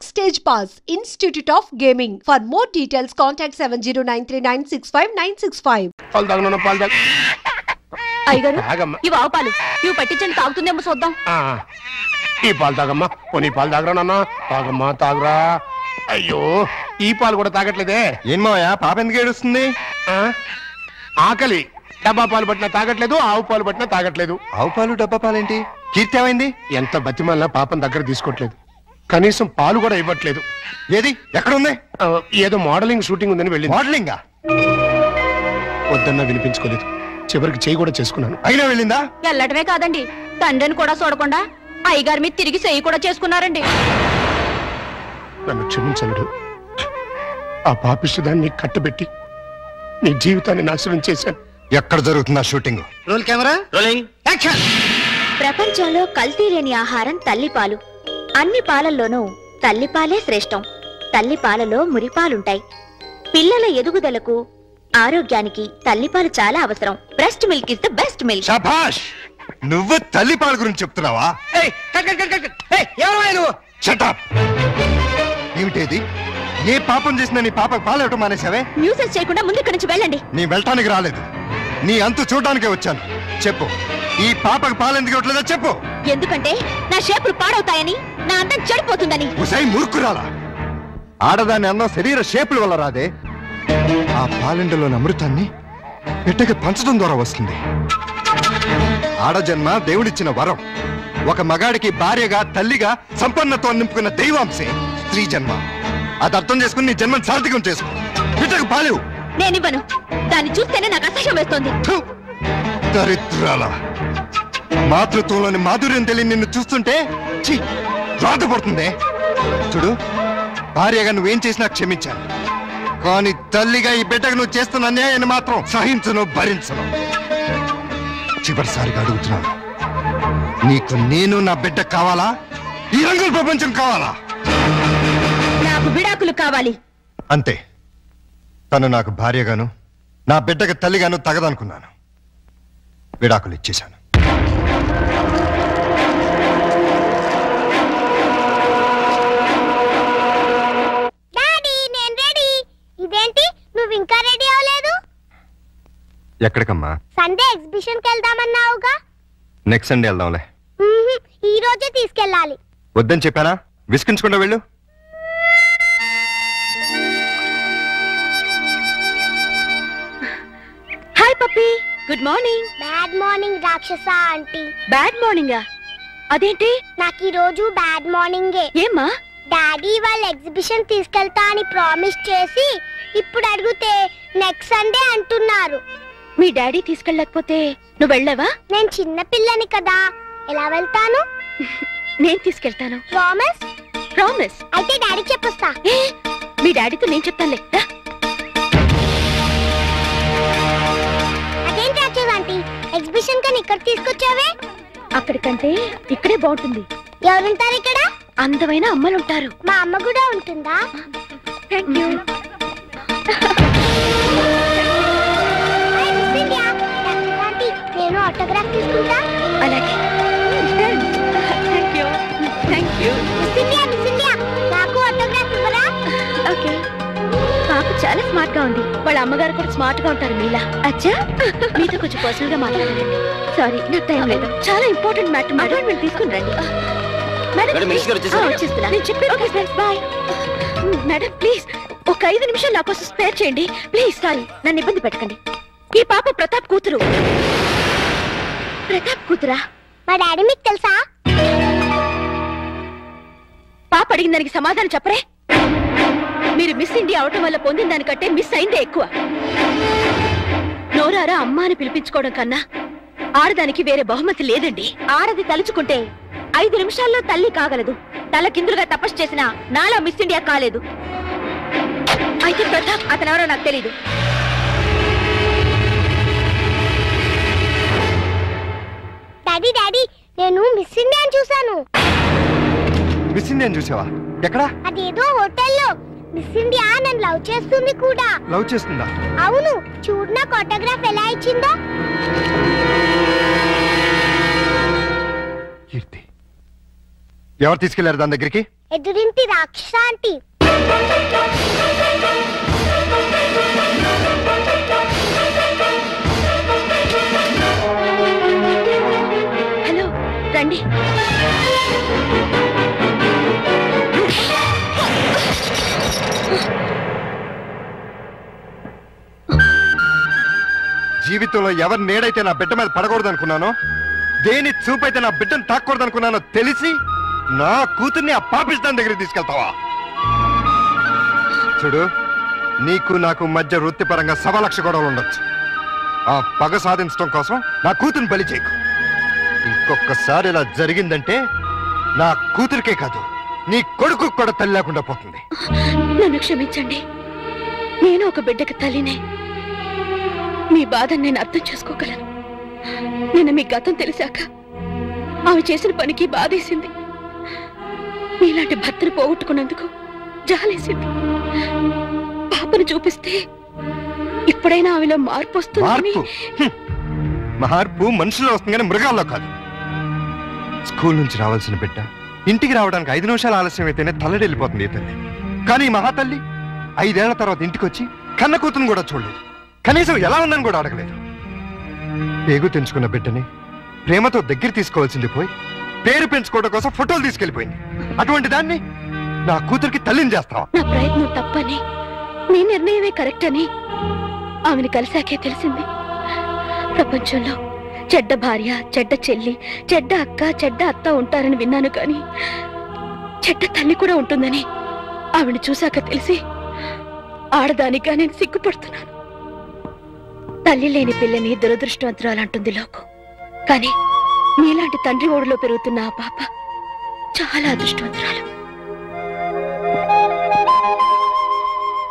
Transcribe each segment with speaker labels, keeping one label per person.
Speaker 1: Backstage Pass, Institute of Gaming. For more details, contact 7093965965.
Speaker 2: అయ్యగారు ఇవి ఆవు పాలు, ఇవి పట్టించండి, తాగుతుందేమో చూద్దాం.
Speaker 3: ఈ పాలు తాగమ్మా, పోనీ పాలు తాగరా నాన్న, తాగమ్మా తాగరా. అయ్యో ఈ పాలు కూడా తాగట్లేదే.
Speaker 4: ఏం మావయ్య పాప ఎందుకు ఏడుస్తుంది?
Speaker 3: ఆకలి. డబ్బా పాలు పట్టినా తాగట్లేదు, ఆవు పాలు పట్టినా తాగట్లేదు.
Speaker 4: ఆవు పాలు డబ్బా పాలేంటి? కీర్తి ఏమైంది?
Speaker 3: ఎంత బతిమాలినా పాపం దగ్గర తీసుకోవట్లేదు, కనీసం పాలు కూడా ఇవ్వట్లేదు.
Speaker 4: ఏది ఎక్కడుంది?
Speaker 3: ఏదో మోడలింగ్ షూటింగ్ ఉందని వెళ్ళింది.
Speaker 4: మోడలింగా?
Speaker 3: వద్దన్నా వినిపించుకోలేదు, చివరికి చేయి కూడా చేసుకున్నాను.
Speaker 4: అయినా వెళ్ళిందా?
Speaker 2: వెళ్ళటమే కాదండి, తండ్రిని కూడా చూడకుండా అయ్యగారి మీద తిరిగి చెయ్యి కూడా చేసుకున్నారండి.
Speaker 3: నన్ను క్షమించలేడు. ఆ పాపిష్టిదాన్ని కట్టబెట్టి నీ జీవితాన్ని నాశనం చేశాను.
Speaker 4: ఎక్కడ జరుగుతుందా shooting?
Speaker 5: Roll camera, rolling, action.
Speaker 6: ప్రపంచంలో కల్తీ లేని ఆహారం తల్లిపాలు. అన్ని పాలల్లోనూ తల్లిపాలే శ్రేష్టం. తల్లిపాలలో మురిపాలుంటాయి. పిల్లల ఎదుగుదలకు, ఆరోగ్యానికి తల్లిపాలు చాలా అవసరం. Breast milk is the best milk.
Speaker 4: శభాష్! నువ్వు తల్లిపాల గురించి చెప్తున్నావా? ఏమిటేది? ఏ పాపం చేసినా నీ పాపకు పాలు ఇవ్వటం మానేసావే?
Speaker 6: న్యూసెన్స్ చేయకుండా ముందు ఇక్కడి నుంచి వెళ్ళండి.
Speaker 4: నీ వెళ్ళటానికి రాలేదు, నీ అంతు చూడడానికే వచ్చాను. చెప్పు, ఈ పాపకు పాలు ఎందుకు ఇవ్వట్లేదో చెప్పు.
Speaker 6: ఎందుకంటే నా షేపులు పాడవుతాయని, నా అందం చెడిపోతుందని.
Speaker 4: ఉసై మూర్ఖురాలా! ఆడదాని అందం శరీర షేపుల వల్ల రాదే. ఆ పాలెండలోని అమృతాన్ని బిడ్డకి పంచడం ద్వారా వస్తుంది. ఆడజన్మ దేవుడిచ్చిన వరం. ఒక మగాడికి భార్యగా, తల్లిగా సంపన్నత్వం నింపుకున్న దైవాంశే స్త్రీ జన్మ. అది అర్థం చేసుకుని నీ జన్మను సార్థకం చేసుకో. బిడ్డకు పాలేవు.
Speaker 6: నేనివ్వను. దాన్ని చూస్తేనే నాకు అసహ్యం వేస్తోంది.
Speaker 4: దరిద్రాల! మాతృత్వంలోని మాధుర్యం తెలియని నిన్ను చూస్తుంటే రాధపడుతుంది. చూడు, భార్యగా నువ్వేం చేసినా క్షమించాను, కానీ తల్లిగా ఈ బిడ్డకు నువ్వు చేస్తున్న అన్యాయాన్ని మాత్రం సహించను, భరించను. చివరిసారిగా అడుగుతున్నాను, నీకు నేను నా బిడ్డ కావాలా, ఈ రంగుల ప్రపంచం కావాలా?
Speaker 6: నాకు విడాకులు కావాలి.
Speaker 4: అంతే. తను నాకు భార్యగాను, నా బిడ్డకు తల్లిగాను తగదనుకున్నాను. విడాకులు ఇచ్చేశాను.
Speaker 7: ఇదేంటి, నువ్వు ఇంకా రెడీ అవ్వలేదు?
Speaker 4: ఎక్కడికమ్మా?
Speaker 7: సండే ఎగ్జిబిషన్ కి వెళ్దామన్నావుగా.
Speaker 4: నెక్స్ట్ సండే వెళ్దాంలే.
Speaker 7: ఈ రోజే తీసుకెళ్ళాలి.
Speaker 4: వద్దని చెప్పానా? విసిగించకుండా వెళ్ళు.
Speaker 6: Hi puppy, good morning.
Speaker 7: Bad morning రాక్షస ఆంటీ.
Speaker 6: బ్యాడ్ మార్నింగా? అదేంటి?
Speaker 7: నాకు ఈ రోజు బ్యాడ్ మార్నింగే.
Speaker 6: ఏమ్మా?
Speaker 7: డాడీ వాళ్ళ ఎగ్జిబిషన్ తీసుకెళ్తా అని ప్రామిస్ చేసి ఇప్పుడు అడిగితే నెక్స్ట్ సండే అంటున్నారు.
Speaker 6: మీ డాడీ తీసుకెళ్ళకపోతే నువ్వు వెళ్ళావా?
Speaker 7: నేను చిన్న పిల్లని కదా, ఎలా వెళ్తాను?
Speaker 6: నేను తీసుకెళ్తాను.
Speaker 7: ప్రామిస్?
Speaker 6: ప్రామిస్.
Speaker 7: అయితే డాడీ చెప్పొస్తా.
Speaker 6: మీ డాడీతో నేను చెప్తానులే.
Speaker 7: అదేంటి రాక్షసాంటీ, ఎగ్జిబిషన్ కని ఇక్కడ తీసుకొచ్చావే?
Speaker 6: అక్కడికంటే ఇక్కడే బాగుంటుంది.
Speaker 7: ఎవరుంటారు ఇక్కడ?
Speaker 6: అందమైన అమ్మలుంటారు.
Speaker 7: మా అమ్మ కూడా ఉంటుందా?
Speaker 6: Thank you.
Speaker 7: నేను ఆటోగ్రాఫ్ తీసుకుంటా.
Speaker 6: అలాగే. Thank you. Thank you.
Speaker 7: నాకు ఆటోగ్రాఫ్ ఇవ్వరా?
Speaker 6: ఓకే. పాప చాలా స్మార్ట్ గా ఉంది. వాళ్ళ అమ్మగారు కూడా స్మార్ట్ గా ఉంటారు మీలా. అచ్చా, మీతో కొంచెం పర్సనల్ గా మాట్లాడాలండి. సారీ, నాకు టైం లేదు. చాలా ఇంపార్టెంట్ మ్యాటర్. అపాయింట్మెంట్ తీసుకుని రండి. మేడం ప్లీజ్ ఒక 5 నిమిషాలు నా కోసం స్పేర్ చేయండి ప్లీజ్. సారీ, నన్ను ఇబ్బంది పెట్టకండి. ఈ పాప ప్రతాప్ కూతురు. ప్రతాప్ కూతురా?
Speaker 7: మా డాడీ మీకు తెలుసా?
Speaker 6: పాప అడిగిన దానికి సమాధానం చెప్పరే. మీరు మిస్ ఇండియా అవటం వల్ల పొందిన దానికంటే మిస్ అయిందే ఎక్కువ. నోరారా అమ్మ అని పిలిపించుకోవడం కన్నా ఆడదానికి వేరే బహుమతి లేదండి. ఆడది తలుచుకుంటే 5 నిమిషాల్లో తల్లి కాగలదు. తల కిందులుగా తపస్సు చేసిన నాలా మిస్ ఇండియా కాలేదు. అయితే ప్రతాప్ అతనెవరో నాకు తెలీదు.
Speaker 7: డాడీ డాడీ, నేను మిస్ ఇండియా చూసాను.
Speaker 4: మిస్ ఇండియా చూసావా? ఎక్కడా?
Speaker 7: అదేదో హోటల్లో. మిస్ ఇండియా నన్ను లవ్ చేస్తుంది కూడా.
Speaker 4: లవ్ చేస్తుందా?
Speaker 7: అవును, చూడు నాకు ఆటోగ్రాఫ్ ఎలా ఇచ్చిందో.
Speaker 4: కీర్తి, ఎవరు తీసుకెళ్లారు దాని దగ్గరికి?
Speaker 7: ఎదురింటి రాక్షస ఆంటీ.
Speaker 6: హలో, రండి.
Speaker 4: జీవితంలో ఎవరి నేడైతే నా బిడ్డ మీద పడకూడదు అనుకున్నానో, దేని చూపైతే నా బిడ్డను తాకూడదు అనుకున్నానో తెలిసి నా కూతుర్ని ఆ పాపిస్తాన్ దగ్గరికి తీసుకెళ్తావా? చూడు, నీకు నాకు మధ్య వృత్తిపరంగా 1,00,000 గొడవలు ఉండొచ్చు. ఆ పగ సాధించడం కోసం నా కూతుర్ని బలి చేయకు. ఇంకొకసారి ఇలా జరిగిందంటే నా కూతురికే కాదు, నీ కొడుకు కూడా తల్లి లేకుండా పోతుంది.
Speaker 6: నన్ను క్షమించండి, నేను ఒక బిడ్డకి తల్లినే. మీ బాధను నేను అర్థం చేసుకోగలను. నిన్న మీ గతం తెలిసాక ఆమె చేసిన పనికి బాధేసింది. మీలాంటి భర్తను పోగొట్టుకున్నందుకు జాలేసింది. పాపను చూపిస్తే ఇప్పుడైనా ఆమెలో మార్పు వస్తుంది.
Speaker 4: మార్పు మనుషుల్లో వస్తుంది కానీ మృగాల్లో కాదు. స్కూల్ నుంచి రావాల్సిన బిడ్డ ఇంటికి రావడానికి 5 నిమిషాలు ఆలస్యం అయితేనే తల్లడిల్లిపోతుంది ఈ తల్లి. కానీ ఈ మహాతల్లి 5 ఏళ్ల తర్వాత ఇంటికి వచ్చి కన్న కూతురుని కూడా చూడలేదు. కనీసం ఎలా ఉందని కూడా అడగలేదు. పేగు తెంచుకున్న బిడ్డని ప్రేమతో దగ్గర తీసుకోవాల్సింది పోయి పేరు పెంచుకోవడం కోసం ఫోటోలు తీసుకెళ్లిపోయింది. అటువంటి దాన్ని నా కూతురికి తల్లిని చేస్తావా?
Speaker 6: నా ప్రయత్నం తప్పని, మీ నిర్ణయమే కరెక్ట్ అని ఆమెను కలిసాకే తెలిసింది. ప్రపంచంలో చెడ్డ భార్య, చెడ్డ చెల్లి, చెడ్డ అక్క, చెడ్డ అత్త ఉంటారని విన్నాను, కానీ చెడ్డ తల్లి కూడా ఉంటుందని ఆవిడ చూశాక తెలిసి ఆడదానిగా నేను సిగ్గుపడుతున్నాను. తల్లి లేని పిల్లని దురదృష్టవంతురాలంటుంది లోకం. కానీ మీలాంటి తండ్రి ఓడిలో పెరుగుతున్న ఆ పాప చాలా అదృష్టవంతురాలు.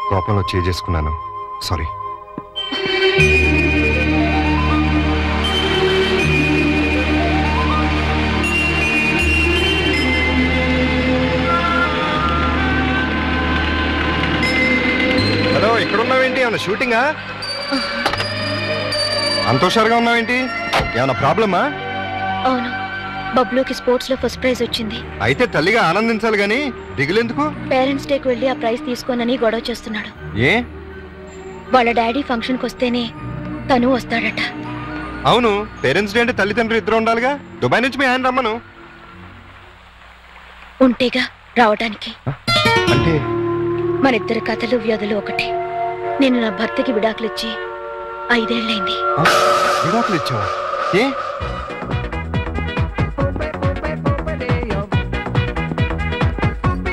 Speaker 4: కోపంలో చేసుకున్నాను, సారీ. హలో, ఇక్కడ ఉన్నావేంటి? ఏమన్నా షూటింగా? అంత హుషారుగా ఉన్నావేంటి? ఏమన్నా ప్రాబ్లమా?
Speaker 6: అవును, బబ్లూకి స్పోర్ట్స్ లో ఫస్ట్ ప్రైజ్ వచ్చింది.
Speaker 4: అయితే తల్లిగా ఆనందించాలి గాని దిగులెందుకు?
Speaker 6: పేరెంట్స్ డేకి వెళ్ళి ఆ ప్రైజ్ తీసుకోనని గొడవ చేస్తున్నాడు.
Speaker 4: ఏ?
Speaker 6: వాళ్ళ డాడీ ఫంక్షన్ కి వస్తేనే తను వస్తాడట.
Speaker 4: అవును, పేరెంట్స్ డే అంటే తల్లిదండ్రులు ఇద్దరు ఉండాలిగా. దుబాయ్ నుంచి మీ ఆయన రమ్మను.
Speaker 6: ఉంటేగా రావడానికి.
Speaker 4: అంటే
Speaker 6: మన ఇద్దరి కథలు వ్యాధులు ఒకటే. నేను నా భర్తకి విడాకులిచ్చి 5 ఏళ్ళైంది.
Speaker 4: విడాకులు ఇచ్చావా? ఏ?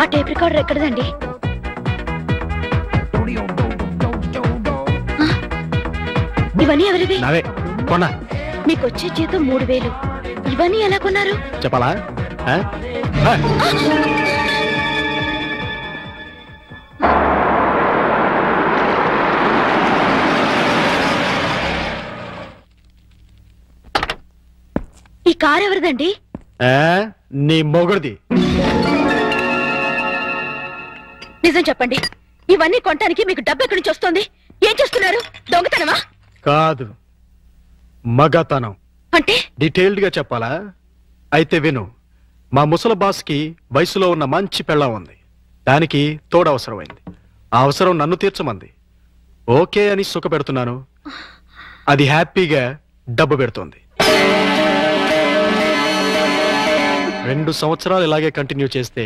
Speaker 6: ఆ టేప్ రికార్డర్ ఎక్కడదండి? ఇవన్నీ ఎవరివి?
Speaker 3: నావే కొన్నా.
Speaker 6: మీకు వచ్చే జీతం 3000. ఇవన్నీ ఎలా కొన్నారు?
Speaker 3: చెప్పాలా?
Speaker 6: ఈ కార్ ఎవరిదండి?
Speaker 3: నీ మొగుడిది.
Speaker 6: నిజం చెప్పండి, ఇవన్నీ కొనడానికి మీకు డబ్బు ఎక్కడి నుంచి వస్తుంది? ఏం చేస్తున్నారు? దొంగతనమా?
Speaker 3: కాదు, మగతనం.
Speaker 6: అంటే
Speaker 3: డీటెయిల్డ్ గా చెప్పాలా? అయితే విను. మా ముసలి బాస్కి వయసులో ఉన్న మంచి పెళ్ళం ఉంది. దానికి తోడు అవసరమైంది. ఆ అవసరం నన్ను తీర్చమంది. ఓకే అని సుఖ పెడుతున్నాను. అది హ్యాపీగా డబ్బు పెడుతోంది. 2 సంవత్సరాలు ఇలాగే కంటిన్యూ చేస్తే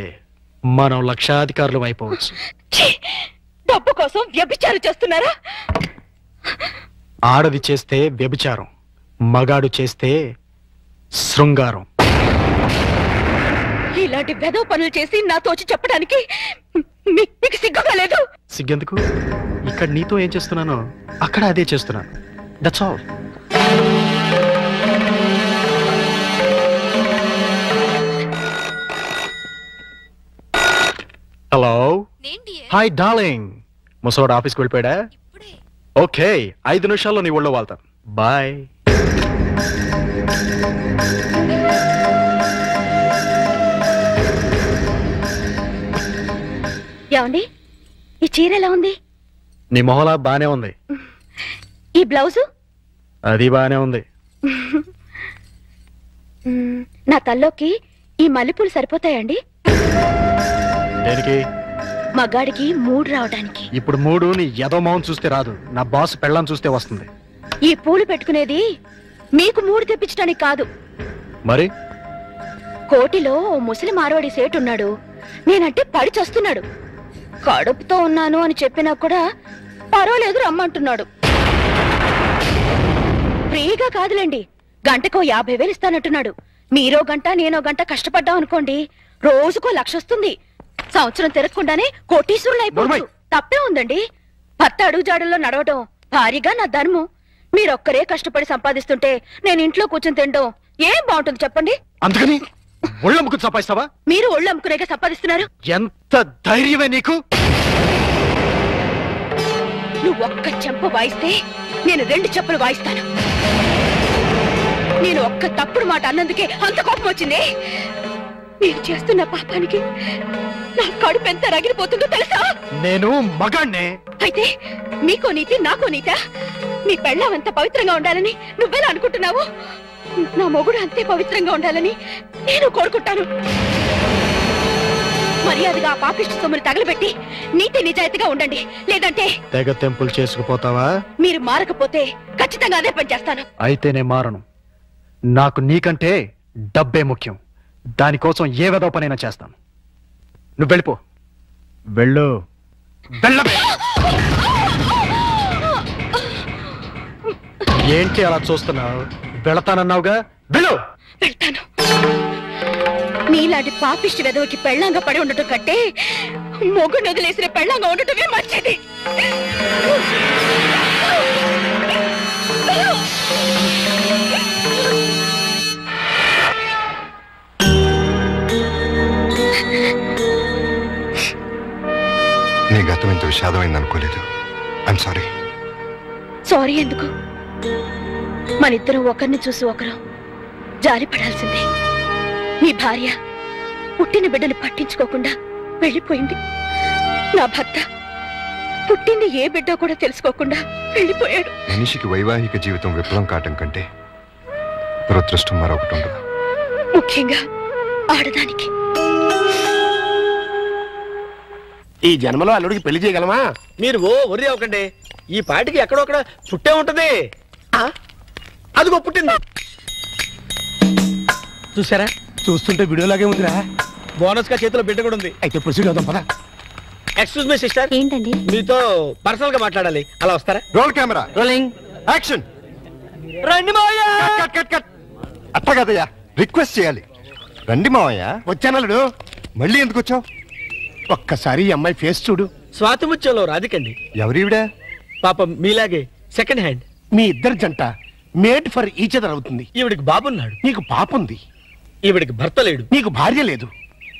Speaker 3: మనం లక్షాధికారులు అయిపోవచ్చు.
Speaker 6: డబ్బు కోసం వ్యభిచారం చేస్తున్నారా?
Speaker 3: ఆడది చేస్తే వ్యభిచారం, మగాడు చేస్తే శృంగారం.
Speaker 6: ఇలాంటి వెధవ పనులు చేసి నాతో వచ్చి చెప్పడానికి మీకు సిగ్గుగా లేదు?
Speaker 3: సిగ్గెందుకు? ఇక్కడ నీతో ఏం చేస్తున్నానో అక్కడ అదే చేస్తున్నాను. That's all. Hello, hi darling. ముసోడు ఆఫీస్కి వెళ్ళిపోయాడా? ఓకే, 5 నిమిషాల్లో నీ ఒళ్ళో వాళ్తాను. బాయ్.
Speaker 6: ఏమండి, ఈ చీర ఎలా ఉంది?
Speaker 3: నీ మొహలా బానే ఉంది.
Speaker 6: ఈ బ్లౌజు?
Speaker 3: అది బానే ఉంది.
Speaker 6: నా తల్లోకి
Speaker 2: ఈ మల్లెపూలు సరిపోతాయండి?
Speaker 3: దేనికి?
Speaker 2: మగాడికి మూడు రావడానికి.
Speaker 3: ఇప్పుడు మూడు నీ ఎదో మౌన్ చూస్తే రాదు, నా బాస్ పెళ్ళాం చూస్తే వస్తుంది.
Speaker 2: ఈ పూలు పెట్టుకునేది మీకు మూడు తెప్పించడానికి కాదు.
Speaker 3: మరి
Speaker 2: కోటిలో ఓ ముసలి మార్వాడి సేటు ఉన్నాడు. నేనంటే పడి చస్తున్నాడు. కడుపుతో ఉన్నాను అని చెప్పినా కూడా పర్వాలేదు రమ్మంటున్నాడు. ఫ్రీగా కాదులేండి, గంటకో 50,000 ఇస్తానంటున్నాడు. మీరో గంట నేనో గంట కష్టపడ్డాం అనుకోండి, రోజుకో 1,00,000 వస్తుంది. సంవత్సరం తిరగకుండానే కోటీశ్వరులు అయిపోవచ్చు. తప్పే ఉందండి. భర్త అడుగుజాడల్లో నడవటం భారీగా నా ధర్మం. మీరొక్కరే కష్టపడి సంపాదిస్తుంటే నేను ఇంట్లో కూర్చొని తినడం ఏం బాగుంటుంది చెప్పండి?
Speaker 3: అందుకని ఒళ్ళమ్ముకు సంపాదిస్తావా?
Speaker 2: మీరు ఒళ్ళు అమ్ముకునేగా సంపాదిస్తున్నారు.
Speaker 3: ఎంత ధైర్యమే నీకు?
Speaker 2: నువ్వు ఒక్క చెంప వాయిస్తే నేను 2 చెంపలు వాయిస్తాను. నేను ఒక్క తప్పుడు మాట అన్నందుకే అంత కోపం వచ్చింది. నేను చేస్తున్న పాపానికి నా కడుపు ఎంత రగిలిపోతుందో తెలుసా?
Speaker 3: నేను మగాణ్ణే.
Speaker 2: అయితే నీకో నీతి నాకో నీతా? నీ పెళ్ళాం ఎంత పవిత్రంగా ఉండాలని నువ్వెలా అనుకుంటున్నావు? నా మొగుడు అంతే పవిత్రంగా ఉండాలని నేను కోరుకుంటాను. మర్యాదగా ఆ పాపిష్టి సొమ్మును తగలబెట్టి నీతి నిజాయితీగా ఉండండి. లేదంటే
Speaker 3: తెగ తెంపులు చేసుకుపోతావా?
Speaker 2: మీరు మారకపోతే ఖచ్చితంగా అదే పని చేస్తాను.
Speaker 3: అయితే నేను మారను. నాకు నీకంటే డబ్బే ముఖ్యం. దానికోసం ఏ వెధవ పనైనా చేస్తాను. నువ్వు వెళ్ళిపో. వెళ్ళు. వెళ్ళవే. ఏంటి అలా చూస్తున్నావు? వెళతానన్నావుగా, వెళ్ళు.
Speaker 2: వెళ్తాను. నీలాంటి పాపిష్టి వెదవకి పెళ్ళంగా పడి ఉండటం కంటే మొగుడు వదిలేసిన పెళ్ళంగా ఉండటమే మంచిది.
Speaker 4: నీ గతం ఇంత విషాదమైంది అనుకోలేదు. I'm sorry.
Speaker 2: సారీ ఎందుకు? మనిద్దరం ఒకరిని చూసి ఒకరు జారి పడాల్సిందే. నీ భార్య పుట్టిన బిడ్డను పట్టించుకోకుండా వెళ్ళిపోయింది. నా భర్త పుట్టింది ఏ బిడ్డ కూడా తెలుసుకోకుండా వెళ్ళిపోయాడు.
Speaker 4: మనిషికి వైవాహిక జీవితం విప్లవం కావటం కంటే దురదృష్టం మరొకటి ఉండదు.
Speaker 2: ముఖ్యంగా ఆడదానికి.
Speaker 5: ఈ జన్మలో అల్లుడికి పెళ్లి చేయగలమా? మీరు వర్రీ అవ్వకండి. ఈ పాటికి ఎక్కడొక్కడ పుట్టే ఉంటది. అదిగో పుట్టింది. చూసారా? చూస్తుంటే వీడియోలాగే ఉందిరా. బోనస్ గా చేతిలో బిడ్డ కూడా ఉంది. అయితే ప్రొసీడ్ అవుదాం పద. Excuse me sister.
Speaker 2: ఏంటండి?
Speaker 5: మీతో పర్సనల్ గా మాట్లాడాలి. అలా వస్తారా?
Speaker 4: Roll camera
Speaker 5: rolling
Speaker 4: action.
Speaker 5: రండి మావయ్య.
Speaker 4: Cut cut cut. అట్ట కదయ్యా, రిక్వెస్ట్ చేయాలి. రండి మావయ్య.
Speaker 5: వచ్చానల్లుడు.
Speaker 4: మళ్ళీ ఎందుకు వచ్చావు?
Speaker 5: ఒక్కసారి ఈ అమ్మాయి ఫేస్ చూడు. స్వాతి ముత్యంలో రాధికండి.
Speaker 4: ఎవరివిడా?
Speaker 5: పాపం మీలాగే సెకండ్ హ్యాండ్. మీ ఇద్దరు జంట మేడ్ ఫర్ ఈచ్ అదర్ అవుతుంది. ఈవిడికి బాబున్నాడు, నీకు పాప ఉంది. ఈవిడికి భర్త లేడు, నీకు భార్య లేదు.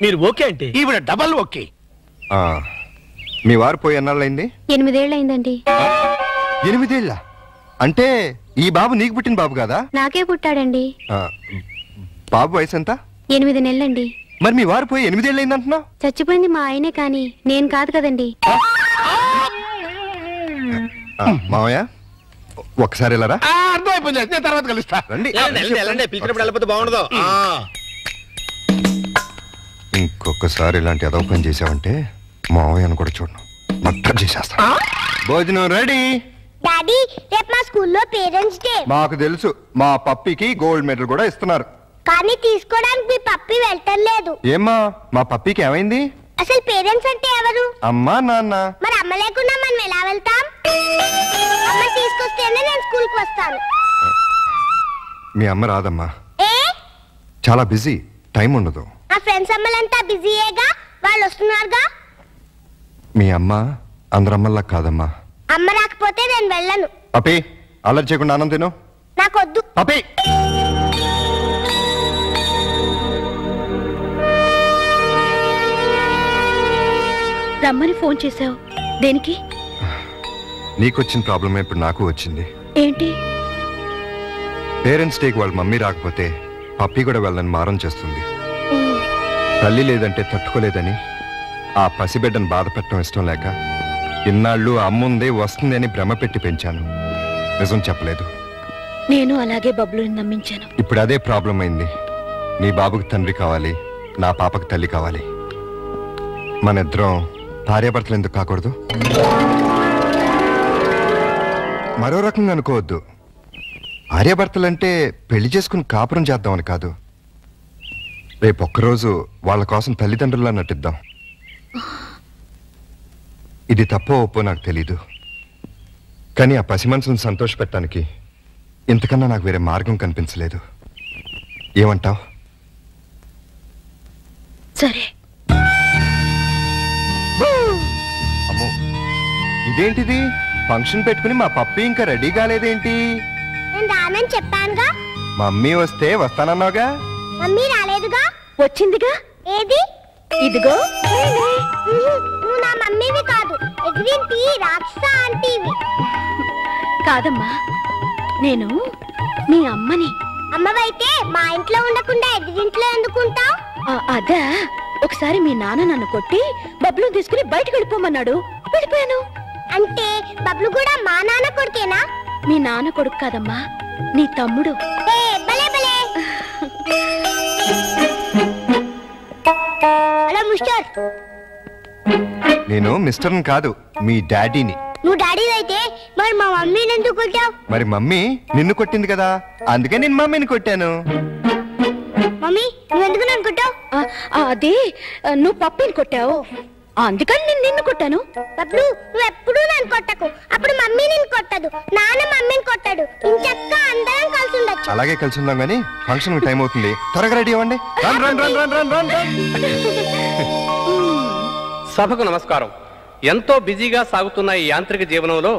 Speaker 5: మీరు ఓకే అంటే ఈవిడ డబల్ ఓకే.
Speaker 4: మీ వారు పోయి ఎన్నాళ్ళైంది?
Speaker 2: 8 ఏళ్ళైందండి.
Speaker 4: 8 ఏళ్ళ? అంటే ఈ బాబు నీకు పుట్టిన బాబు కాదా?
Speaker 2: నాకే పుట్టాడండి.
Speaker 4: బాబు వయసు ఎంత?
Speaker 2: 8 నెలలండి.
Speaker 4: మరి మీ వారు పోయి 8 ఏళ్ళైంది అంటున్నావు?
Speaker 2: చచ్చిపోయింది మా ఆయనే కానీ నేను కాదు కదండి.
Speaker 4: మావయ్య ఒకసారి వెళ్ళరా.
Speaker 5: అర్థమైపోయింది, నేను తర్వాత కలుస్తా.
Speaker 4: రండి.
Speaker 5: పిలిచినప్పుడు వెళ్ళిపోతే బాగుండదు.
Speaker 4: ఇంకొకసారి ఇలాంటి అదవ పని చేసావంటే మావయ్యను కూడా చూడను, మర్డర్ చేసేస్తా. భోజనం రెడీ.
Speaker 7: డాడీ రేపు మా స్కూల్లో పేరెంట్స్ డే.
Speaker 4: మాకు తెలుసు, మా పప్పికి గోల్డ్ మెడల్ కూడా ఇస్తున్నారు.
Speaker 7: కానీ తీసుకోవడానికి మీ పప్పి వెళ్ళటలేదు.
Speaker 4: ఏమ్మా మా పప్పికి ఏమైంది?
Speaker 7: అసలు పేరెంట్స్ అంటే ఎవరు?
Speaker 4: అమ్మా నాన్న.
Speaker 7: మరి అమ్మ లేకుండా మనం ఎలా వెళ్తాం? అమ్మ తీసుకొస్తేనే నేను స్కూల్ కి వస్తాను.
Speaker 4: మీ అమ్మ రాదమ్మా,
Speaker 7: ఏ?
Speaker 4: చాలా బిజీ, టైం ఉండదు.
Speaker 7: ఆ ఫ్రెండ్స్ అమ్మలంతా బిజీయేగా, వాళ్ళు వస్తున్నారుగా.
Speaker 4: మీ అమ్మ అందరమ్మల్లా కాదమ్మా.
Speaker 7: అమ్మ రాకపోతే నేను వెళ్ళను.
Speaker 4: పప్పి అల్లరి చేయకుండా ఆనంద్ తిను.
Speaker 7: నాకొద్దు.
Speaker 4: పప్పి
Speaker 2: రమ్మని ఫోన్ చేశావు దేనికి?
Speaker 4: నీకొచ్చిన ప్రాబ్లమే ఇప్పుడు నాకు వచ్చింది.
Speaker 2: ఏంటి?
Speaker 4: పేరెంట్స్ డేకి వాళ్ళ మమ్మీ రాకపోతే పప్పి కూడా వెళ్ళని మారం చేస్తుంది. తల్లి లేదంటే తట్టుకోలేదని ఆ పసిబిడ్డను బాధ పెట్టడం ఇష్టం లేక ఇన్నాళ్ళు అమ్ముందే వస్తుంది అని భ్రమ పెట్టి పెంచాను. నిజం చెప్పలేదు.
Speaker 2: నేను అలాగే బబ్లుని నమ్మించాను.
Speaker 4: ఇప్పుడు అదే ప్రాబ్లం అయింది. నీ బాబుకి తండ్రి కావాలి, నా పాపకు తల్లి కావాలి. మన ఇద్దరం భార్యాభర్తలు ఎందుకు కాకూడదు? మరో రకంగా అనుకోవద్దు. భార్యాభర్తలంటే పెళ్లి చేసుకుని కాపురం చేద్దామని కాదు. రేపు ఒక్కరోజు వాళ్ళ కోసం తల్లిదండ్రుల్లా నటిద్దాం. ఇది తప్పో ఒప్పో నాకు తెలీదు, కానీ ఆ పసి మనసును సంతోషపెట్టడానికి ఇంతకన్నా నాకు వేరే మార్గం కనిపించలేదు. ఏమంటావ్?
Speaker 2: సరే.
Speaker 4: అమ్మో, ఇదేంటిది? ఫంక్షన్ పెట్టుకుని మా పప్పి ఇంకా రెడీ కాలేదేంటి?
Speaker 7: నేను రానని చెప్పానుగా.
Speaker 4: మమ్మీ వస్తే వస్తానన్నావుగా.
Speaker 7: మమ్మీ రాలేదుగా.
Speaker 2: వచ్చిందిగా.
Speaker 7: ఏది?
Speaker 2: ఇదిగో.
Speaker 7: నువ్వు నా మమ్మీవి కాదు, ఎగిరింటి రాక్షస ఆంటీవి.
Speaker 2: కాదమ్మా, నేను మీ అమ్మని.
Speaker 7: అమ్మవైతే మా ఇంట్లో ఉండకుండా ఎదిరింట్లో ఎందుకుంటావు?
Speaker 2: అదా, ఒకసారి మీ నాన్న నన్ను కొట్టి బబ్లు తీసుకుని బయటకు వెళ్ళిపోమన్నాడు, వెళ్ళిపోయాను.
Speaker 7: అంటే బబ్లు కూడా మా నాన్న కొడుకేనా?
Speaker 2: మీ నాన్న కొడుకు కాదమ్మా, నీ తమ్ముడు.
Speaker 7: భలే భలే. Hello mister.
Speaker 4: నేను మిస్టర్ని కాదు, మీ డాడీని.
Speaker 7: నువ్వు డాడీ అయితే మరి మా మమ్మీని ఎందుకు కొట్టావు?
Speaker 4: మరి మమ్మీ నిన్ను కొట్టింది కదా, అందుకే నేను మమ్మీని కొట్టాను.
Speaker 7: మమ్మీ నువ్వెందుకు నన్ను కొట్టావు?
Speaker 2: అది నువ్వు పప్పిని కొట్టావు, అందుకని నేను నిన్ను కొట్టాను.
Speaker 7: బబ్లు, నువ్వు ఎప్పుడూ నన్ను కొట్టకు. అప్పుడు మమ్మీ నిన్ను కొట్టదు, నాన్న మమ్మీని కొట్టాడు. ఇంచక్క అందరం కలిసి ఉండొచ్చు.
Speaker 4: అలాగే కలిసి ఉందాం గానీ ఫంక్షన్ టైం అవుతుంది, త్వరగా రెడీ అవ్వండి. Run run run run run run run.
Speaker 8: సభకు నమస్కారం. ఎంతో బిజీగా సాగుతున్న ఈ యాంత్రిక జీవనంలో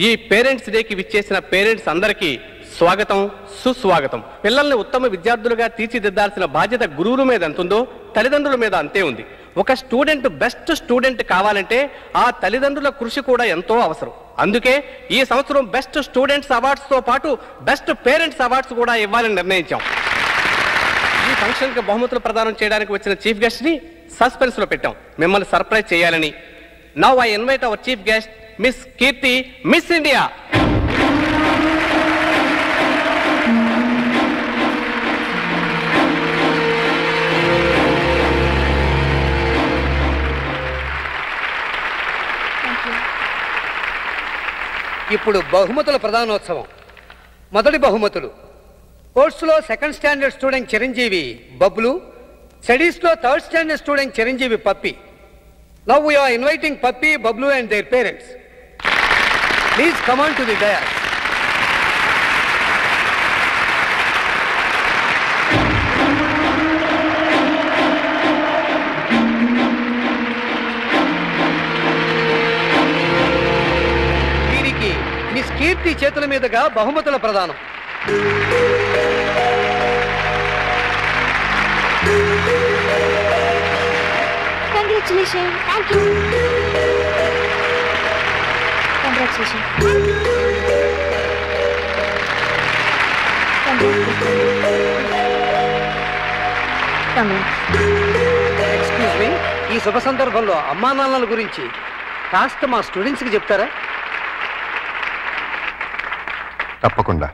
Speaker 8: ఈ పేరెంట్స్ డేకి విచ్చేసిన పేరెంట్స్ అందరికీ స్వాగతం, సుస్వాగతం. పిల్లల్ని ఉత్తమ విద్యార్థులుగా తీర్చిదిద్దాల్సిన బాధ్యత గురువుల మీద ఎంతుందో తల్లిదండ్రుల మీద అంతే ఉంది. ఒక స్టూడెంట్ బెస్ట్ స్టూడెంట్ కావాలంటే ఆ తల్లిదండ్రుల కృషి కూడా ఎంతో అవసరం. అందుకే ఈ సంవత్సరం బెస్ట్ స్టూడెంట్స్ అవార్డ్స్ తో పాటు బెస్ట్ పేరెంట్స్ అవార్డ్స్ కూడా ఇవ్వాలని నిర్ణయించాం. ఈ ఫంక్షన్ కి బహుమతులు ప్రదానం చేయడానికి వచ్చిన చీఫ్ గెస్ట్ ని సస్పెన్స్ లో పెట్టాం, మిమ్మల్ని సర్ప్రైజ్ చేయాలని. Now I invite our chief guest miss Keerthi, miss India.
Speaker 9: ఇప్పుడు బహుమతుల ప్రధానోత్సవం. మొదటి బహుమతులు: స్పోర్ట్స్లో second standard student Chiranjeevi Bablu, స్టడీస్లో third standard student Chiranjeevi Pappi. Now we are inviting Pappi, Bablu and their parents. Please come on to the dais. వీరికి miss కీర్తి చేతుల మీదుగా బహుమతుల ప్రదానం.
Speaker 6: Congratulations. Thank you. Congratulations.
Speaker 9: Excuse me, ఈ శుభ సందర్భంలో అమ్మా నాన్నల గురించి కాస్త మా స్టూడెంట్స్కి చెప్తారా?
Speaker 4: తప్పకుండా.